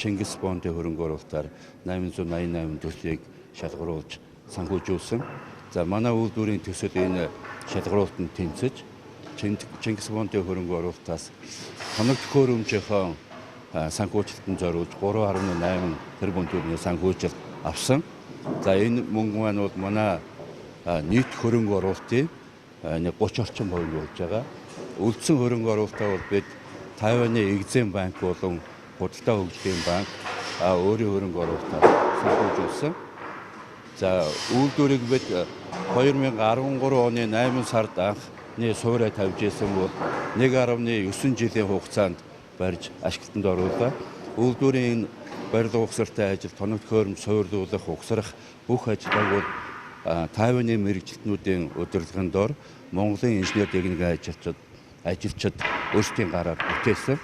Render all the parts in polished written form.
Чингис Боонтой хөрөнгө оруулалтаар 888 төслийг шалгаруулж санхүүжүүлсэн. За манай үйлдвэрийн төсөл энэ шалгаруулалтанд тэнцэж Чингис Боонтой хөрөнгө оруулалтаас хоног төхөөрөмжийнхөө санхүүжилтанд зориулж 3.8 тэрбум төгрөгийн санхүүжилт авсан. За энэ мөнгө маань бол манай нийт хөрөнгө оруулалтын 30 орчим хувийг болж байгаа. Үлдсэн хөрөнгө оруулалтаа бол бид Тайваны Экзим банк болон Худалдаа хөгжлийн банк өөрийн хөрөнгө оруулалтаар санхүүжүүлсэн. За үйлдвэрийг бид 2013 оны 8 сард анхны суурьа тавьж исэн бол 1.9 жилийн хугацаанд барьж ашиглалтанд оруулаа. Үйлдвэрийн барилга угсартай ажил, тоног төхөөрөмж суурилуулах, угсрах бүх ажлыг бол Тайваны мэргэжилтнүүдийн удирдлагын дор Монголын инженер техникийн ажилчид өөрсдийн гараар бүтээсэн.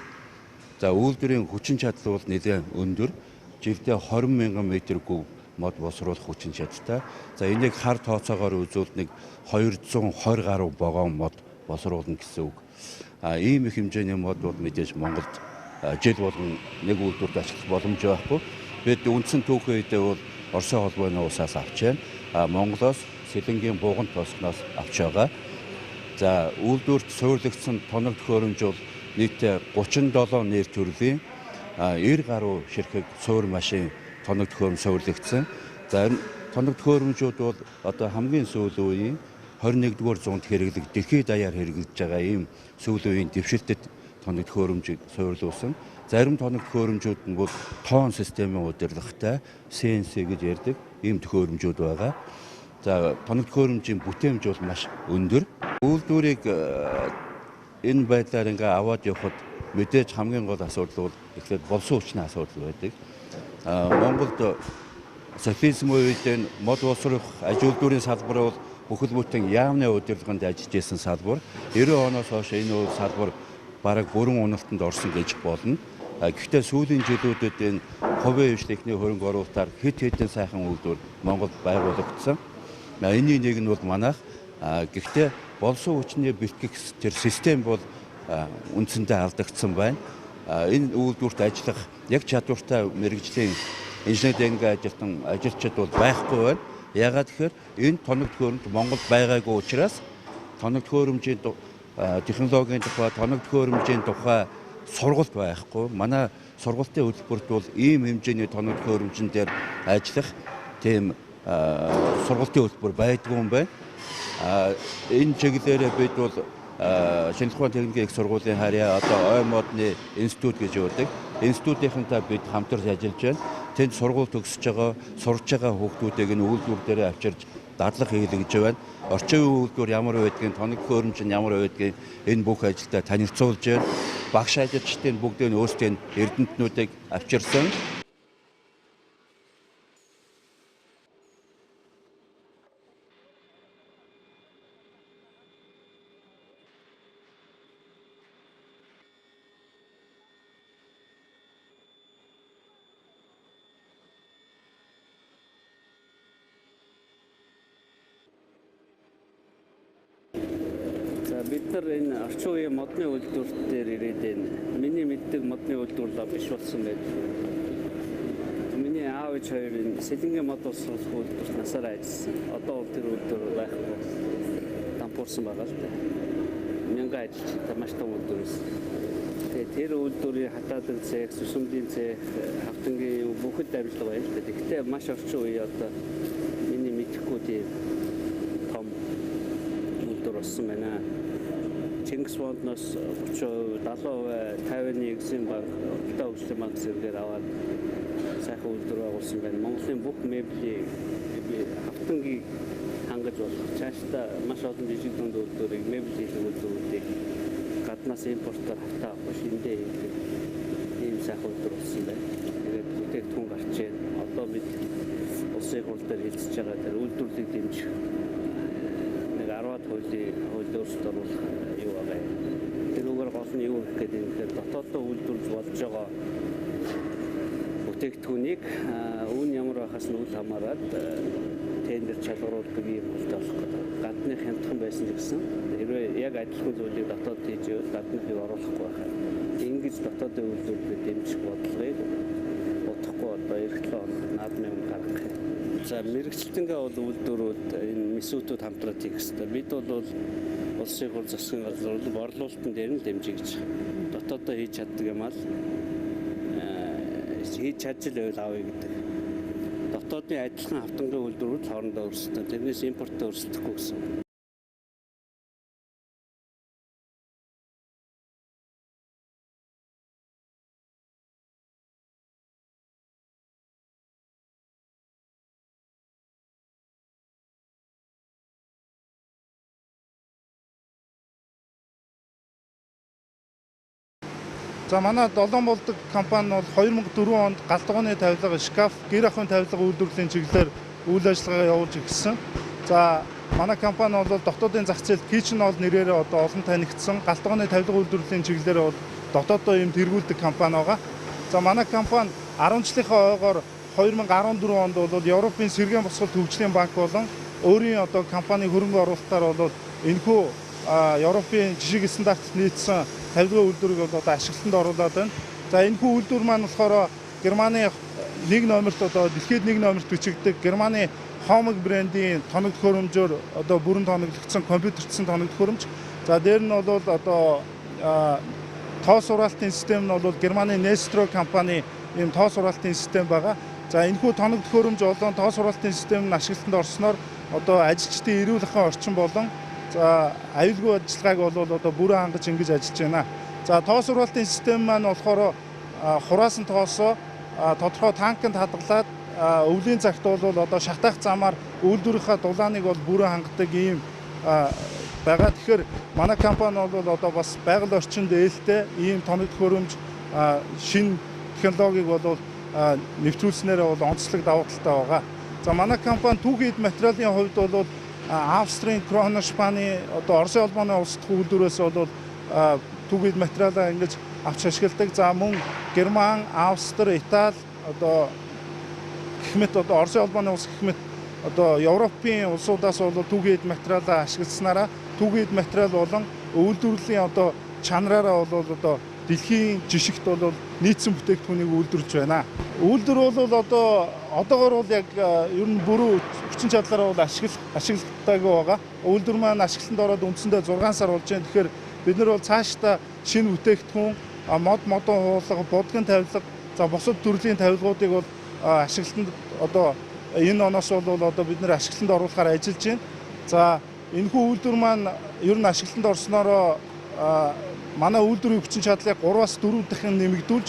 За үйлдвэрийн хүчин чадал бол нэлээд өндөр. Жилдээ 20,000 метр куб мод босруулах хүчин чадалтай. За энийг хар тооцоогоор үзвэл нэг 220 гаруй вагон мод босруулна гэсэн үг. Ийм их хэмжээний мод бол мэдээж Монголд жил болгон нэг үйлдвэрт ашиглах боломж байхгүй. Бид үндсэн түүхэн үедээ бол Оросын холбооны усаас авч байна. Монголоос Сэлэнгийн Буган тосгоноос авч байгаа. За үйлдвэрт суурилагдсан тоног төхөөрөмж бол нийтдээ 37 нэр төрлийн 90 гаруй ширхэг суур машин тоног төхөөрөмж суурилагдсан. За энэ тоног төхөөрөмжүүд бол одоо хамгийн сүүлийн үеийн 21-р зуунд хэрэглэх дэлхийд даяар хэрэглэж байгаа ийм сүүлийн үеийн дэвшилтэд тоног төхөөрөмжийг суурилуулсан. Зарим тоног төхөөрөмжүүд нь бол тоон системийн удирдлагатай CNC гэж ярьдаг ийм төхөөрөмжүүд байгаа. За тоног төхөөрөмжийн бүтээмж бол маш өндөр. Үйлдвэрийг энэ байдлаар ингээ аваад явхад мэдээж хамгийн гол асуудал бол эхлээд болсон хүчний асуудал байдаг. Монголд социализм үеийн мод боловсрох аж үйлдвэрийн салбар бол бүхэл бүтэн яамны удирдлаганд ажиллаж исэн салбар. 90 оноос хойш энэ салбар бараг бүрэн уналтанд орсон гэж болно. Гэхдээ сүүлийн жилүүдэд энэ хувийн хвшлийнхний хөрөнгө оруулалтаар хэд хэдэн сайхан үйлдвэр Монголд байгуулагдсан. Энэний нэг нь бол манайх. Гэхдээ болсон хүчний бэлтгэх тэр систем бол үндсэндээ алдагдсан байна. Энэ үйлдвэрт ажиллах яг чадвартай мэргэжлийн инженер техникийн ажилчид бол байхгүй байна. Яагаад гэхээр энэ тоног төхөөрөмж Монголд байгаагүй учраас тоног төхөөрөмжийн технологийн тухай, тоног төхөөрөмжийн тухай сургалт байхгүй. Манай сургалтын хөтөлбөрт бол ийм хэмжээний тоног төхөөрөмжн дээр ажиллах тийм сургалтын хөтөлбөр байдгүй юм байна. Энэ чиглэлээр бид бол шинжлэх ухааны техникийн их сургуулийн харьяа одоо ой модны институт гэж үүдэг. Институтынхантай бид хамтарч ажиллаж байна. Тэнд сургууль төгсөж байгаа, сурж байгаа хүүхдүүдийг нь үйлдвэр дээр авчирч дадлага хийлгэж байна. Орчин үеийн үйлдвэр ямар байдгийг, тоног төхөөрөмж нь ямар байдгийг энэ бүх ажилдаа танилцуулж байна. Багш ажилчдын бүгдийн өөрсдийн эрдэмтнүүдийг авчирсан. Бид нар энэ орчин үеийн модны үйлдвэрт дээр ирээд байна. Миний мэддэг модны үйлдвэрлэл биш болсон байдаг. Миний аав ээж хоёр энэ Сэлэнгийн мод уусгах үйлдвэрт насаараа ажилласан. Одоо бол тэр үйлдвэр байхгүй. Дампуурсан байгаа л да. Мянган ажилчтай маш том үйлдвэр байсан. Тэгээд тэр үйлдвэрийн хатаадаг цех, сүсэмдийн цех, хавтангийн бүхэд амьдлага байна л да. Гэхдээ маш орчин үеийн одоо миний мэдхгүй тийм том үйлдвэр болсон байна. Чингис бондноос 30%, 70%, 50-ны Экзим банк, Улаан хөгжлийн банк зэрэгээр аваад сайхан үйлдвэр байгуулсан байна. Монголын бүх меблийн хавтангийг хангаж болох цаашдаа маш олон жижиг дунд үйлдвэрийг мебли хийх үйлдвэрүүдийг гаднаас импортоор хавтаа авах шиндээ хийдэг ийм сайхан үйлдвэр болсон байна. Тэгээд бүтээгдэхүүн гарч байна. Одоо бид улсын хурал дээр хэлцэж байгаа тэр үйлдвэрлэлийг дэмжих нэг 10-аад хуулийг өөрчлөлт оруулах юу байгаа. Тэрүүгээр гол нь юу гэх гэдэг юм тэгэхээр дотооддоо үйлдвэрлэж болж байгаа бүтээгдэхүүнийг үн ямар байхаас нь үл хамааран тендер чалгаруулдаг юм болж болох гэдэг. Гадны хямдхан байсан ч гэсэн хэрвээ яг адилхан зүйлийг дотоод хийж байвал гадныхыг оруулахгүй байхаа. Ингэж дотоодын үйлдвэрлэлийг дэмжих бодлогыг бодохгүй одоо эх 7 хоног наадмын гаргах юм. За мэрэгчлэнгээ бол үйлдвэрүүд энэ мисүүтүүд хамтраад хийх хэрэгтэй. Бид бол улсын хурал засгийн газар борлуулалтын дээр нь дэмжиж гэж. Дотооддоо хийж чаддаг юм аа л хийж чадж л байвал авъя гэдэг. Дотоодын адилхан хавтангийн үйлдвэрүүд хоорондоо өрсөлдөн. Тэрнээс импорттой өрсөлдөхгүй гэсэн. За манай Долоон болдог компани бол 2004 онд галдгооны тавилга, шкаф, гэр ахуйн тавилга үйлдвэрлэлийн чиглэлээр үйл ажиллагаа явуулж ирсэн. За манай компани бол дотоодын зах зээлд Kitchen Hall нэрээр одоо олон танигдсан. Галдгооны тавилга үйлдвэрлэлийн чиглэлээр бол дотооддоо юм тэргүүлдэг компани байгаа. За манай компани 10 жилийнхаа ойгоор 2014 онд бол Европын сэргээн босгол хөгжлийн банк болон өөрийн одоо компани хөрөнгө оруулалтаар бол энэхүү Европын жишг стандартт нийцсэн тавилгын үйлдвэрийг одоо ашиглалтанд оруулаад байна. За энэхүү үйлдвэр маань болохоор Германы 1 номерт одоо дэлхийд 1 номерт бичигддэг Германы Homag брендийн тоног төхөөрөмжөөр одоо бүрэн тоноглогдсон компьютерлцсан тоног төхөөрөмж. За дээр нь бол одоо тоо сургаалтын систем нь бол Германы Nestro компани ийм тоо сургаалтын систем байгаа. За энэхүү тоног төхөөрөмж болон тоо сургаалтын систем нь ашиглалтанд орсноор одоо ажилчдын эрүүл ахуйн орчин болон за аюулгүй ажиллагааг бол одоо бүрэн хангаж ингэж ажиллаж байна. За тоо сургаалтын систем маань болохоор хураасан тоосоо тодорхой танкнд хадгалаад өвлийн цагт бол одоо шатаах замаар үйлдвэрийнхаа дулааныг бол бүрэн хангадаг ийм байгаа. Тэгэхээр манай компани бол одоо бас байгаль орчинд ээлтэй ийм тоног төхөөрөмж шинэ технологиг бол нэвтрүүлснээр бол онцлог давуу талтай байгаа. За манай компани түүхийд материалын хувьд бол Австрийн Кроношпаны одоо Оросын холбооны улс дахь үйлдвэрээс бол түүхийд материалаа ингэж авч ашигладаг. За мөн Герман, Австри, Итали одоо гэх мэт одоо Оросын холбооны улс гэх мэт одоо Европын улсуудаас бол түүхийд материалаа ашигласнараа түүхийд материал болон үйлдвэрлэлийн одоо чанараараа бол одоо дэлхийн жишгт бол нийцсэн бүтээгдэхүүнийг үйлдвэрлэж байна. Үйлдвэр бол одоогоор бол яг ер нь бүрэн хүчин чадлаараа бол ашигладаг байгаа. Үйлдвэр маань ашиглалтанд ороод үндсэндээ 6 сар болж байна. Тэгэхээр бид нар бол цаашдаа шинэ бүтээгдэхүүн, модон хуулга, будгийн тавилга, за бусад төрлийн тавилгуудыг бол ашиглалтанд одоо энэ оноос бол одоо бид нар ашиглалтанд оруулахаар ажиллаж байна. За энэхүү үйлдвэр маань ер нь ашиглалтанд орсноороо манай үйлдвэрийн хүчин чадлыг 3-аас 4 дахин нэмэгдүүлж,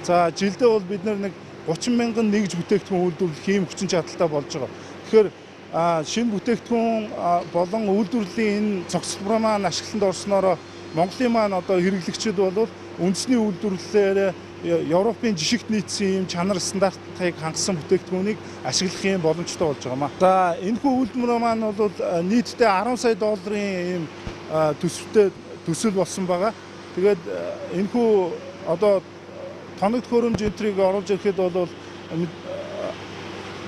за жилдээ бол бид нар нэг 30 мянган нэгж бүтээгдэхүүн үйлдвэрлэх ийм хүчин чадалтай болж байгаа. Тэгэхээр шинэ бүтээгдэхүүн болон үйлдвэрлэлийн энэ цогцлбор маань ашиглалтанд орсноороо Монголын маань одоо хэрэглэгчид бол үндэсний үйлдвэрлэлээр Европын жишгт нийцсэн ийм чанар стандартыг хангасан бүтээгдэхүүнийг ашиглах ийм боломжтой болж байгаа маа. За энэхүү үйлдвэр маань бол нийтдээ 10 сая долларын ийм төсөл болсон байгаа. Тэгээд энэхүү одоо тоног төхөөрөмж энтрийг оруулж ирэхэд бол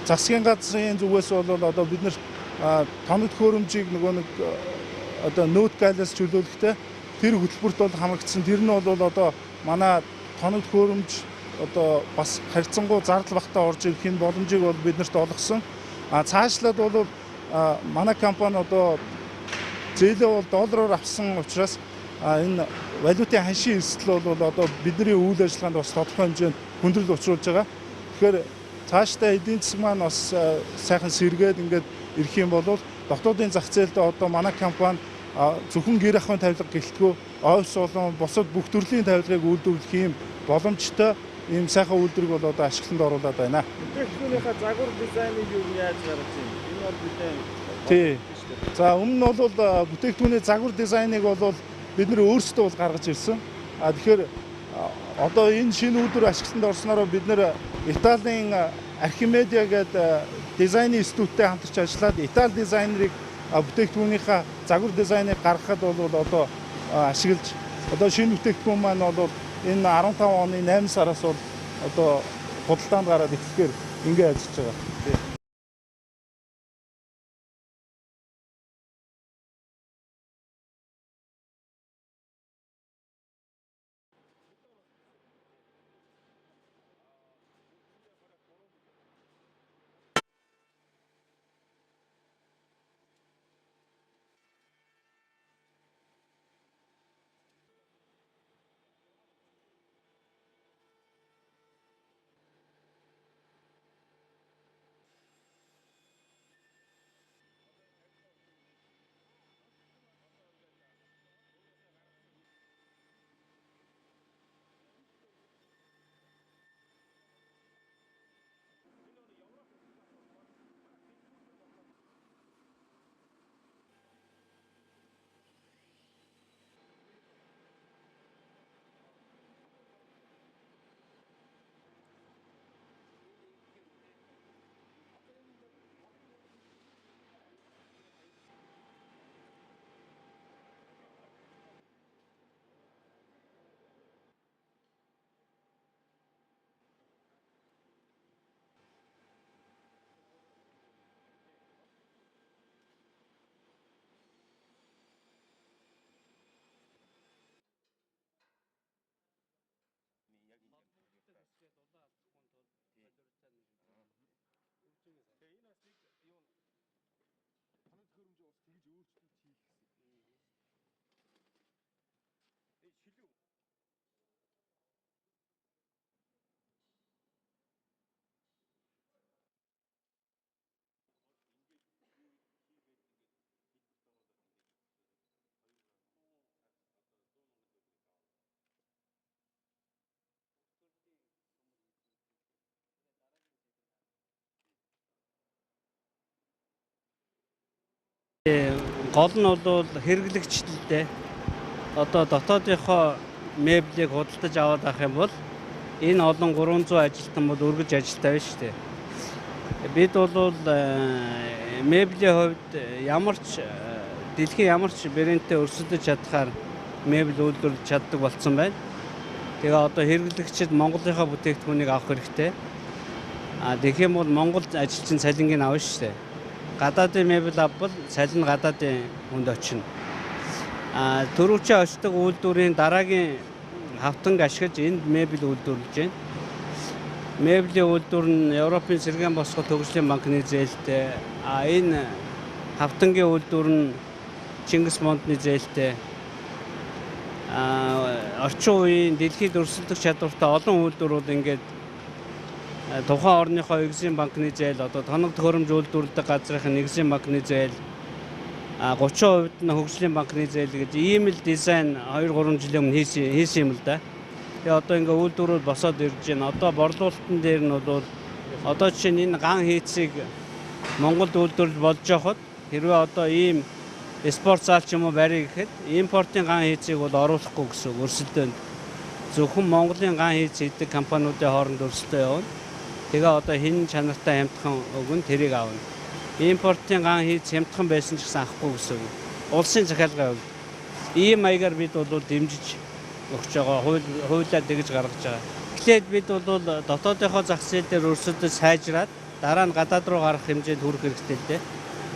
засгийн газрын зүгээс бол одоо бид нар тоног төхөөрөмжийг нөгөө нэг одоо нөт гайлаас чөлөөлөхтэй тэр хөтөлбөрт бол хамрагдсан. Тэр нь бол одоо манай тоног төхөөрөмж одоо бас харьцангуй зардал багтаа орж ирэх энэ боломжийг бол биднэрт олгосон. Цаашлаад бол манай компани одоо зээлээ бол доллараар авсан учраас энэ валютын ханшийн эрсдэл бол одоо бидний үйл ажиллагаанд бас тодорхой хэмжээнд хүндрэл учруулж байгаа. Тэгэхээр цаашдаа эдийн засаг маань бас сайхан сэргээд ингээд ирэх юм бол дотоодын зах зээлд одоо манай компани зөвхөн гэр ахуйн тавилга гэлтгүү офис болон бусад бүх төрлийн тавилгыг үйлдвэрлэх ийм боломжтой ийм сайхан үйлдвэрийг бол одоо ашиглалтанд оруулаад байна. Бүтээгдэхүүнийхээ загвар дизайныг юу яаж гаргаж байна? Энэ бол бидний тий. За өмнө нь бол бүтээгдэхүүний загвар дизайныг бол бид нэр өөрсдөө бол гаргаж ирсэн. Тэгэхээр одоо энэ шинэ үйлдвэр ашиглалтанд орсноор бид нэр Италийн Архимедиа гэдэг дизайны институттэй хамтарч ажиллаад Итали дизайнерыг бүтээгдэхүүнийхээ загвар дизайныг гаргахад бол одоо ашиглаж одоо шинэ бүтээгдэхүүн маань бол энэ 15 оны 8 сараас бол одоо худалдаанд гараад эхлэхээр ингээд ажиллаж байгаа. Гол нь бол хэрэглэгчлэлтэй одоо дотоодынхоо меблийг худалдаж аваад авах юм бол энэ олон 300 ажилтан бол өргөж ажилтаа байна шүү дээ. Бид бол меблийн хувьд дэлхийн ямар ч брэндтэй өрсөлдөж чадхаар мебель үйлдвэрлэж чаддаг болсон байна. Тэгээ одоо хэрэглэгчид Монголынхаа бүтээгдэхүүнийг авах хэрэгтэй. Тэгэх юм бол Монгол ажилчин цалингийг авна шүү дээ. Гадаадын мебель авбал цалин гадаадын хүнд очино. Төрөвчөө очдог үйлдвэрийн дараагийн хавтанг ашиглаж энд мебель үйлдвэрлэж байна. Меблийн үйлдвэр нь Европын цэргийн босгол төгслийн банкны зээлтэй. Энэ хавтангийн үйлдвэр нь Чингис Мондны зээлтэй. орчин үеийн дэлхийд өрсөлдөх чадвартай олон үйлдвэрүүд ингээд тухайн орныхоо Exim банкны зээл одоо тоног төхөөрөмж үйлдвэрлэдэг газрын Exim банкны зээл 30% нь хөгжлийн банкны зээл гэж ийм л дизайн 2-3 жилийн өмнө хийсэн юм л да. Тэгээ одоо ингээ үйлдвэрүүд босоод ирж байна. Одоо борлуулалтын дээр нь бол одоо жишээ нь энэ ган хийцийг Монголд үйлдвэрлэж болж байхад хэрвээ одоо ийм спорт зал ч юм уу барих гэхэд импортын ган хийцийг бол оруулахгүй гэсэн үг өрсөлдөөнд. Зөвхөн Монголын ган хийц хийдэг компаниудын хооронд өрсөлдөө явна. Тэгээ одоо хэн чанартай хямдхан өгөн тэрийг авна. Импортын ган хийц хямдхан байсан ч гэсэн авахгүй гэсэн үг. Улсын захиалгын хувьд ийм маягаар бид бол дэмжиж өгч байгаа, хуулиар тэгж гаргаж байгаа. Эхлээд бид бол дотоодынхоо зах зээл дээр өрсөлдөж сайжраад дараа нь гадаад руу гарах хэмжээнд хүрэх хэрэгтэй л дээ.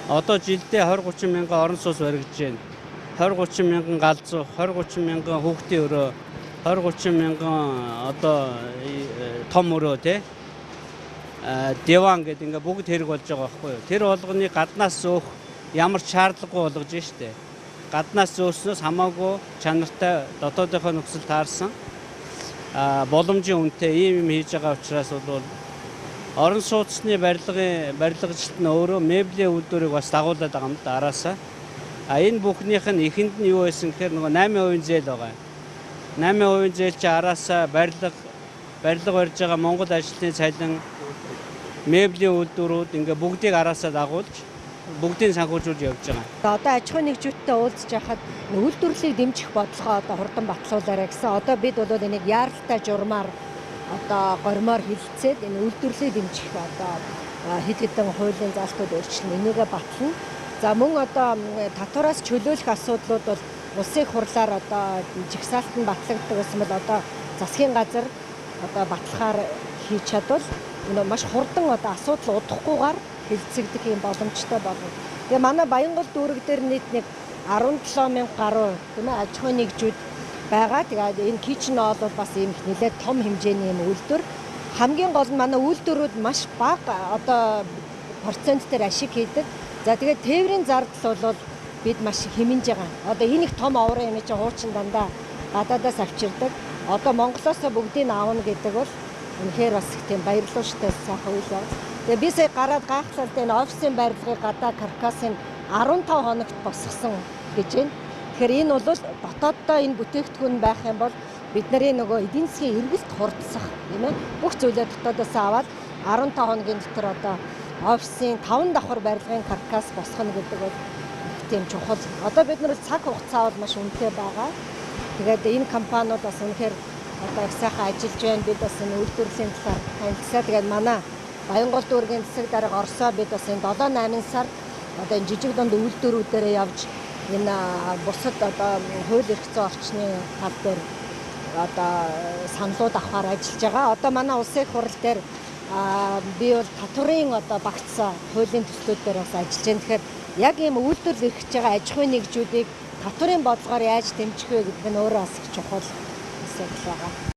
Одоо жилдээ 20-30 мянган орон сууц баригдаж байна. 20-30 мянган галзуу, 20-30 мянган хүүхдийн өрөө, 20-30 мянган одоо том өрөө тий. Диван гэдэг ингээ бүгд хэрэг болж байгаа байхгүй юу. Тэр болгоны гаднаас зөөх ямар ч шаардлагагүй болгож штэ. Гаднаас зөөснөөс хамаагүй чанартай дотоодынхоо нөхцөл таарсан боломжийн үнэтэй ийм юм хийж байгаа учраас бол орон сууцны барилгажилт нь өөрөө меблийн үйлдвэрийг бас дагуулад байгаа юм да араасаа. Энэ бүхнийх нь эхэнд нь юу байсан гэхээр нөгөө 8% зээл байгаа. 8% зээл чи араасаа барилга барьж байгаа Монгол ажлын цалин меблийн үйлдвэрүүд ингээ бүгдийг араасаа дагуулж бүгдийг санхүүжүүлж явж байгаа. Одоо аж ахуйн нэгжүүдтэй уулзж байхад үйлдвэрлэлийг дэмжих бодлогоо одоо хурдан батлуулаарай гэсэн. Одоо бид бол энийг яаралтай журмаар одоо гормоор хилцээд энэ үйлдвэрлэлийг дэмжих одоо хэд хэдэн хуулийн залтууд өөрчлөн энийгээ батлна. За мөн одоо татвараас чөлөөлөх асуудлууд бол улсын хурлаар одоо жигсаалтанд батлагддаг гэсэн бол одоо засгийн газар одоо батлахаар хийж чадвал маш хурдан одоо асуудал удахгүйгээр хилцэгдэх юм боломжтой болно. Тэгээ манай Баянгол дүүрэг дээр нийт нэг 17,000 гаруй тийм ээ аж ахуйн нэгжүүд байгаа. Тэгээд энэ кичн оол бол бас ийм нэлээд том хэмжээний юм үйлдвэр. Хамгийн гол нь манай үйлдвэрүүд маш бага одоо процент дээр ашиг хийдэг. За тэгээд тээврийн зардал бол бид маш хэмнэж байгаа. Одоо энэ их том оврын юм чи хуучин дандаа гадаадаас авчирдаг. Одоо Монголоос бүгдийг аавна гэдэг бол үнэхээр бас их тийм баярлалтай сайхан үйл явдал. Тэгээ би сая гараад гайхлаа энэ офисын барилгыг гадаа каркасын 15 хоногт босгосон гэж байна. Тэгэхээр энэ бол дотооддоо энэ бүтээгдэхүүн байх юм бол бидний нөгөө эдийн засгийн эргэлт хурдсах тийм ээ бүх зүйлээ дотоодоос аваад 15 хоногийн дотор одоо офисын 5 давхар барилгын каркас босгоно гэдэг бол тийм чухал. Одоо бид нар цаг хугацаа бол маш үнэтэй байгаа. Тэгээд энэ компаниуд бас үнэхээр одоо их сайхан ажиллаж байна. Бид бас энэ үйлдвэрлэлийн талаар танилцсаа. Тэгээд манай Баянгол дүүргийн засаг дарга Оросоо бид бас энэ 7-8 сар одоо энэ жижиг дунд үйлдвэрүүдээрээ явж энэ бусад одоо хууль эрх зүйн орчны тал дээр одоо саналууд авахар ажиллаж байгаа. Одоо манай улсын хурал дээр би бол татварын одоо багц хуулийн төслүүд дээр бас ажиллаж байна. Тэгэхээр яг ийм үйлдвэрлэл эрхэж байгаа аж ахуйн нэгжүүдийг татварын бодлогоор яаж дэмжих вэ гэдэг нь өөрөө бас их чухал асуудал байгаа.